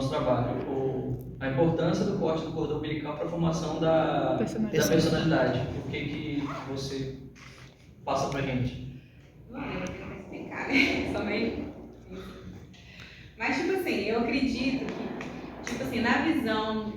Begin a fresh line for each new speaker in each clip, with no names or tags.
nosso trabalho, a importância do corte do cordão umbilical para a formação da personalidade. O que você passa para a gente?
Bom, eu vou tentar explicar, né? Só meio... Mas, tipo assim, eu acredito que, tipo assim, na visão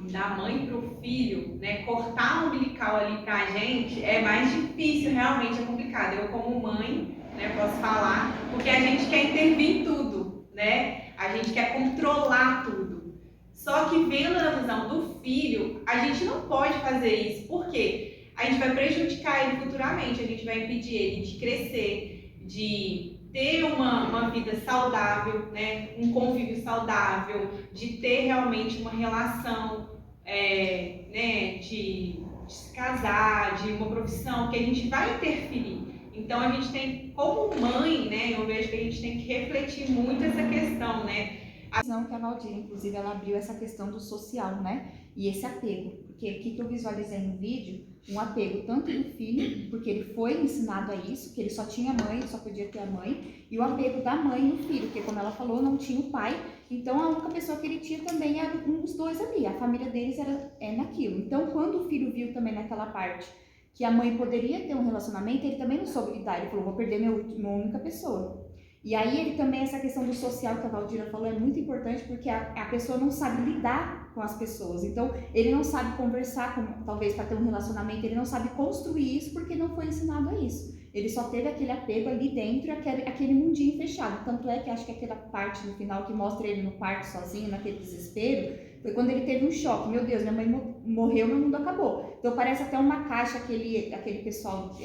da mãe para o filho, né, cortar o umbilical ali pra gente é mais difícil, realmente é complicado. Eu, como mãe, né, posso falar, porque a gente quer intervir em tudo, né? A gente quer controlar tudo. Só que vendo a visão do filho, a gente não pode fazer isso. Por quê? A gente vai prejudicar ele futuramente, a gente vai impedir ele de crescer, de ter uma vida saudável, né? Um convívio saudável, de ter realmente uma relação, né? de se casar, de uma profissão, que a gente vai interferir. Então a gente tem, como mãe, né? Eu vejo que a gente tem que refletir muito essa questão, né?
A visão que a Valdir, inclusive, ela abriu essa questão do social, né? E esse apego. Porque o que eu visualizei no vídeo, um apego tanto do filho, porque ele foi ensinado a isso, que ele só tinha mãe, só podia ter a mãe, e o apego da mãe no filho, porque como ela falou, não tinha o pai, então a única pessoa que ele tinha também era um dos dois ali, a família deles era naquilo. Então quando o filho viu também naquela parte que a mãe poderia ter um relacionamento, ele também não soube lidar, ele falou, vou perder minha única pessoa. E aí ele também, essa questão do social que a Valdira falou é muito importante, porque a pessoa não sabe lidar com as pessoas. Então, ele não sabe conversar, talvez para ter um relacionamento, ele não sabe construir isso porque não foi ensinado a isso. Ele só teve aquele apego ali dentro, aquele mundinho fechado. Tanto é que acho que aquela parte no final que mostra ele no quarto sozinho, naquele desespero, foi quando ele teve um choque. Meu Deus, minha mãe morreu, meu mundo acabou. Então parece até uma caixa, aquele pessoal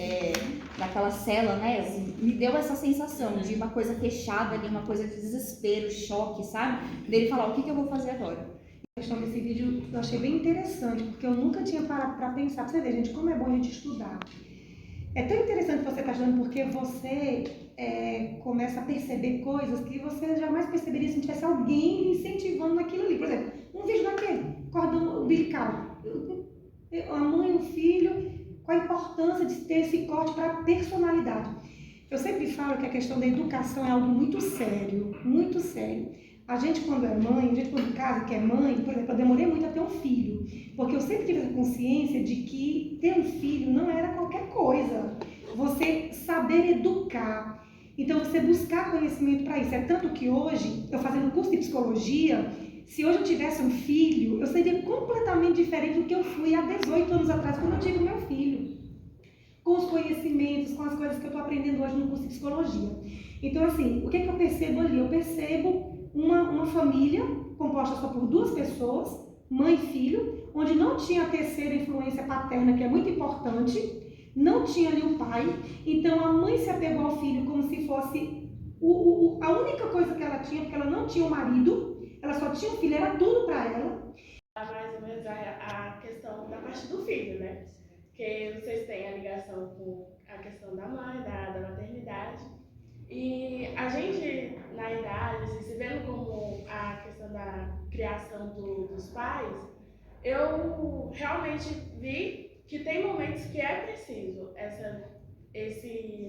daquela cela, né? Assim, me deu essa sensação de uma coisa fechada ali, uma coisa de desespero, choque, sabe? Dele falar, o que eu vou fazer agora?
A questão desse vídeo eu achei bem interessante, porque eu nunca tinha parado para pensar. Pra você ver, gente, como é bom a gente estudar. É tão interessante você estar estudando, porque você começa a perceber coisas que você jamais perceberia se não tivesse alguém incentivando naquilo ali. Por exemplo, um vídeo daquele, cordão umbilical. A mãe, o filho, qual a importância de ter esse corte para a personalidade. Eu sempre falo que a questão da educação é algo muito sério, muito sério. A gente, quando é mãe, a gente, quando casa, que é mãe, por exemplo, eu demorei muito a ter um filho, porque eu sempre tive a consciência de que ter um filho não era qualquer coisa. Você saber educar, então você buscar conhecimento para isso. É tanto que hoje, eu fazendo curso de psicologia, se hoje eu tivesse um filho, eu seria completamente diferente do que eu fui há 18 anos atrás, quando eu tive o meu filho. Com os conhecimentos, com as coisas que eu estou aprendendo hoje no curso de psicologia. Então, assim, o que eu percebo ali? Eu percebo uma família composta só por duas pessoas, mãe e filho, onde não tinha a terceira influência paterna, que é muito importante, não tinha ali o pai, então a mãe se apegou ao filho como se fosse a única coisa que ela tinha, porque ela não tinha o marido, ela só tinha o filho, era tudo para ela.
Mais ou menos a questão da parte do filho, né? Que vocês têm a ligação com a questão da mãe, da maternidade. E a gente, na idade, se vendo como a questão da criação dos pais, eu realmente vi que tem momentos que é preciso,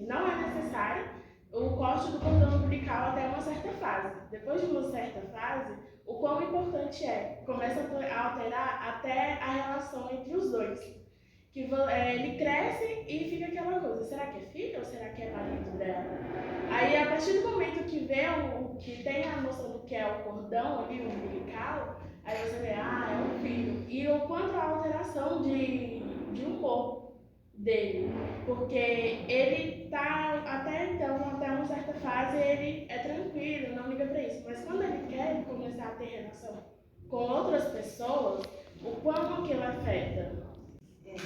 não é necessário o corte do cordão umbilical até uma certa fase. Depois de uma certa fase, o quão importante começa a alterar até a relação entre os dois. Que ele cresce e fica aquela coisa, será que é filho ou será que é marido dela? Aí, a partir do momento que vê que tem a noção do que é o cordão ali, o umbilical, aí você vê, é um filho. E o quanto a alteração de humor dele, porque ele tá, até então, até uma certa fase, ele é tranquilo, não liga pra isso, mas quando ele quer começar a ter relação com outras pessoas, o quanto aquilo afeta.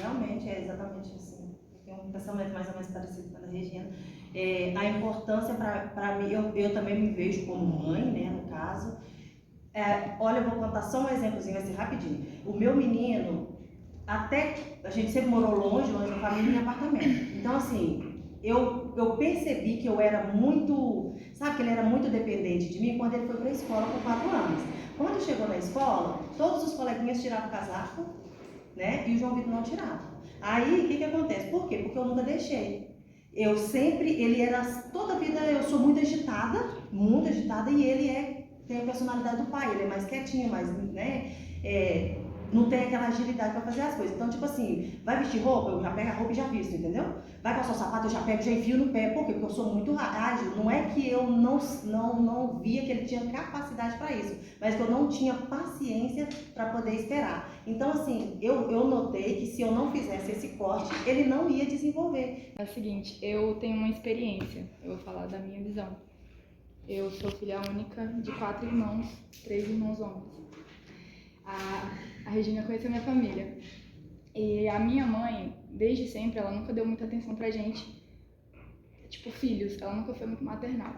Realmente é exatamente assim. Eu tenho um pensamento mais ou menos parecido com a da Regina. A importância para mim, eu também me vejo como mãe, né, no caso. Olha, eu vou contar só um exemplozinho assim rapidinho. O meu menino, até a gente sempre morou longe da família, em apartamento. Então assim, eu percebi que eu era muito, sabe, que ele era muito dependente de mim quando ele foi para a escola com 4 anos. Quando chegou na escola, todos os coleguinhas tiravam o casaco, né? E o João Vitor não tirava. Aí, o que acontece? Por quê? Porque eu nunca deixei. Ele era, toda a vida eu sou muito agitada, e ele é tem a personalidade do pai, ele é mais quietinho, mais, né, não tem aquela agilidade para fazer as coisas. Então, tipo assim, vai vestir roupa, eu já pego a roupa e já visto, entendeu? Vai calçar o sapato, eu já pego, já enfio no pé. Por quê? Porque eu sou muito ágil. Não é que eu não via que ele tinha capacidade para isso, mas que eu não tinha paciência para poder esperar. Então, assim, eu notei que se eu não fizesse esse corte, ele não ia desenvolver.
É o seguinte, eu tenho uma experiência, eu vou falar da minha visão. Eu sou filha única de 4 irmãos, 3 irmãos homens. A Regina conheceu minha família. E a minha mãe, desde sempre, ela nunca deu muita atenção pra gente, tipo filhos, ela nunca foi muito maternal.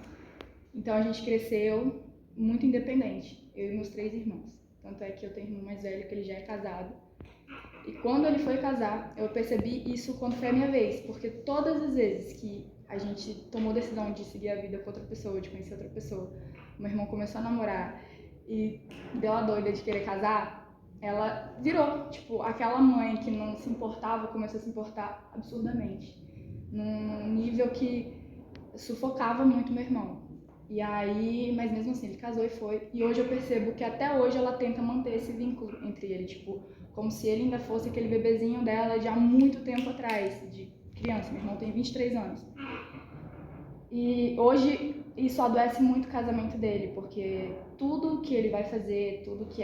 Então a gente cresceu muito independente, eu e meus 3 irmãos. Tanto é que eu tenho um irmão mais velho, que ele já é casado. E quando ele foi casar, eu percebi isso quando foi a minha vez, porque todas as vezes que a gente tomou decisão de seguir a vida com outra pessoa, de conhecer outra pessoa, meu irmão começou a namorar e deu a doida de querer casar, ela virou, tipo, aquela mãe que não se importava, começou a se importar absurdamente, num nível que sufocava muito meu irmão. E aí, mas mesmo assim, ele casou e foi, e hoje eu percebo que até hoje ela tenta manter esse vínculo entre ele, tipo, como se ele ainda fosse aquele bebezinho dela de há muito tempo atrás, de criança. Meu irmão tem 23 anos. E hoje isso adoece muito o casamento dele, porque tudo que ele vai fazer, tudo que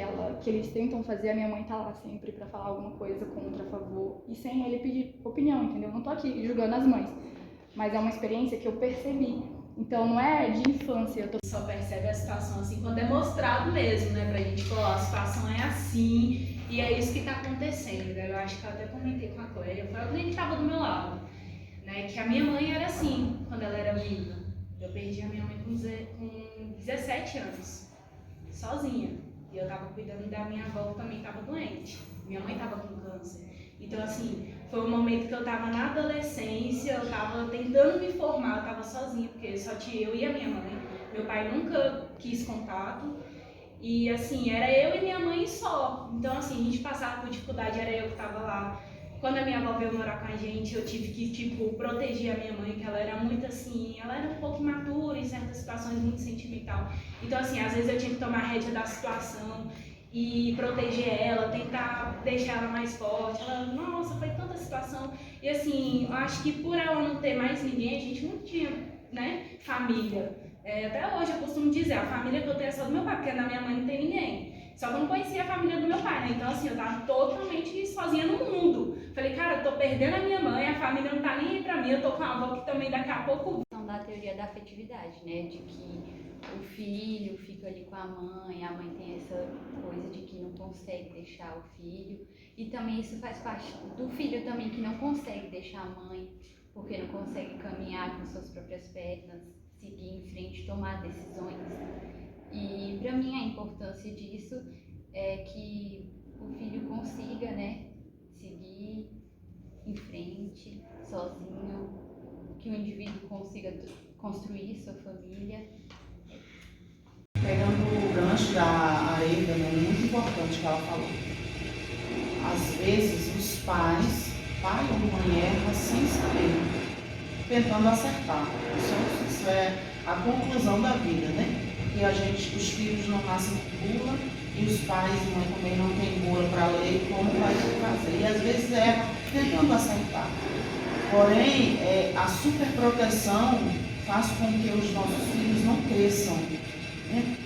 eles tentam fazer, a minha mãe tá lá sempre pra falar alguma coisa contra, a favor, e sem ele pedir opinião, entendeu? Não tô aqui julgando as mães, mas é uma experiência que eu percebi. Então não é de infância,
Só percebe a situação assim quando é mostrado mesmo, né? Pra gente falar, a situação é assim e é isso que tá acontecendo, né? Eu acho que eu até comentei com a Clélia, foi alguém que tava do meu lado, né? Que a minha mãe era assim, quando ela era viva. Eu perdi a minha mãe com 17 anos, sozinha. E eu tava cuidando da minha avó que também tava doente. Minha mãe tava com câncer. Então, assim, foi um momento que eu tava na adolescência, eu tava tentando me formar, eu tava sozinha, porque só tinha eu e a minha mãe. Meu pai nunca quis contato. E, assim, era eu e minha mãe só. Então, assim, a gente passava por dificuldade, era eu que tava lá. Quando a minha avó veio morar com a gente, eu tive que, tipo, proteger a minha mãe, que ela era muito assim, ela era um pouco imatura em certas situações, muito sentimental. Então, assim, às vezes eu tinha que tomar a rédea da situação e proteger ela, tentar deixar ela mais forte. Ela, nossa, foi tanta situação. E, assim, eu acho que por ela não ter mais ninguém, a gente não tinha, né, família. Até hoje eu costumo dizer, a família que eu tenho é só do meu pai, porque da minha mãe não tem ninguém. Só que eu não conhecia a família do meu pai, né? Então, assim, eu tava totalmente sozinha no mundo. Falei, cara, eu tô perdendo a minha mãe, a família não tá nem aí pra mim, eu tô com a avó que também daqui a pouco...
Da teoria da afetividade, né? De que o filho fica ali com a mãe tem essa coisa de que não consegue deixar o filho. E também isso faz parte do filho também, que não consegue deixar a mãe, porque não consegue caminhar com suas próprias pernas, seguir em frente, tomar decisões. E para mim a importância disso é que o filho consiga, né, seguir em frente, sozinho, que o indivíduo consiga construir sua família.
Pegando o gancho da Eva, é muito importante que ela falou. Às vezes os pais, pai ou mãe erra sem saber, tentando acertar. Isso é a conclusão da vida, né? Que os filhos não nascem com bula e os pais e mãe também não têm bula para ler como vai fazer. E às vezes erra tentando acertar. Porém, a superproteção faz com que os nossos filhos não cresçam. Né?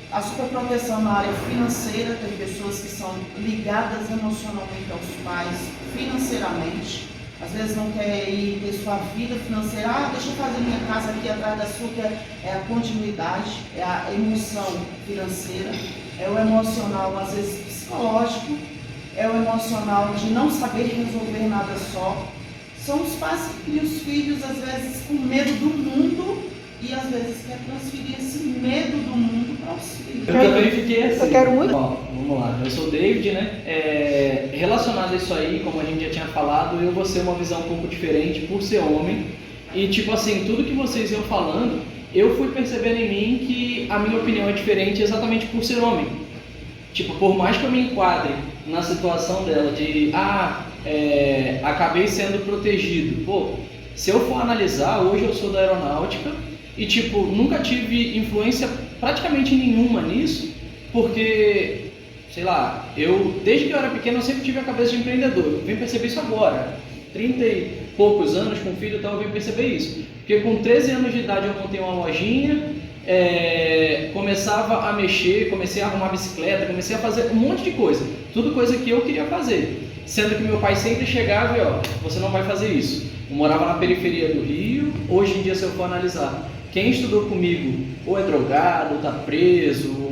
A superproteção na área financeira, tem pessoas que são ligadas emocionalmente aos pais, financeiramente. Às vezes não quer ir ter sua vida financeira, deixa eu fazer minha casa aqui atrás da sua, que é a continuidade, é a emoção financeira, é o emocional, às vezes psicológico, é o emocional de não saber resolver nada só. São os pais que criam os filhos, às vezes, com medo do mundo e às vezes quer transferir esse medo do mundo para os filhos.
Eu também fiquei assim.
Eu quero muito.
Ó, vamos lá, eu sou o David, né? Relacionado a isso aí, como a gente já tinha falado, eu vou ser uma visão um pouco diferente por ser homem. E tipo assim, tudo que vocês iam falando, eu fui percebendo em mim que a minha opinião é diferente exatamente por ser homem. Tipo, por mais que eu me enquadre na situação dela de acabei sendo protegido. Pô, se eu for analisar, hoje eu sou da aeronáutica e tipo, nunca tive influência praticamente nenhuma nisso, porque, sei lá, desde que eu era pequeno, eu sempre tive a cabeça de empreendedor. Eu vim perceber isso agora, 30 e poucos anos com filho, então eu vim perceber isso. Porque com 13 anos de idade eu montei uma lojinha, começava a mexer, comecei a arrumar bicicleta, comecei a fazer um monte de coisa, tudo coisa que eu queria fazer, sendo que meu pai sempre chegava e você não vai fazer isso. Eu morava na periferia do Rio. Hoje em dia, se eu for analisar, quem estudou comigo ou é drogado, ou tá preso,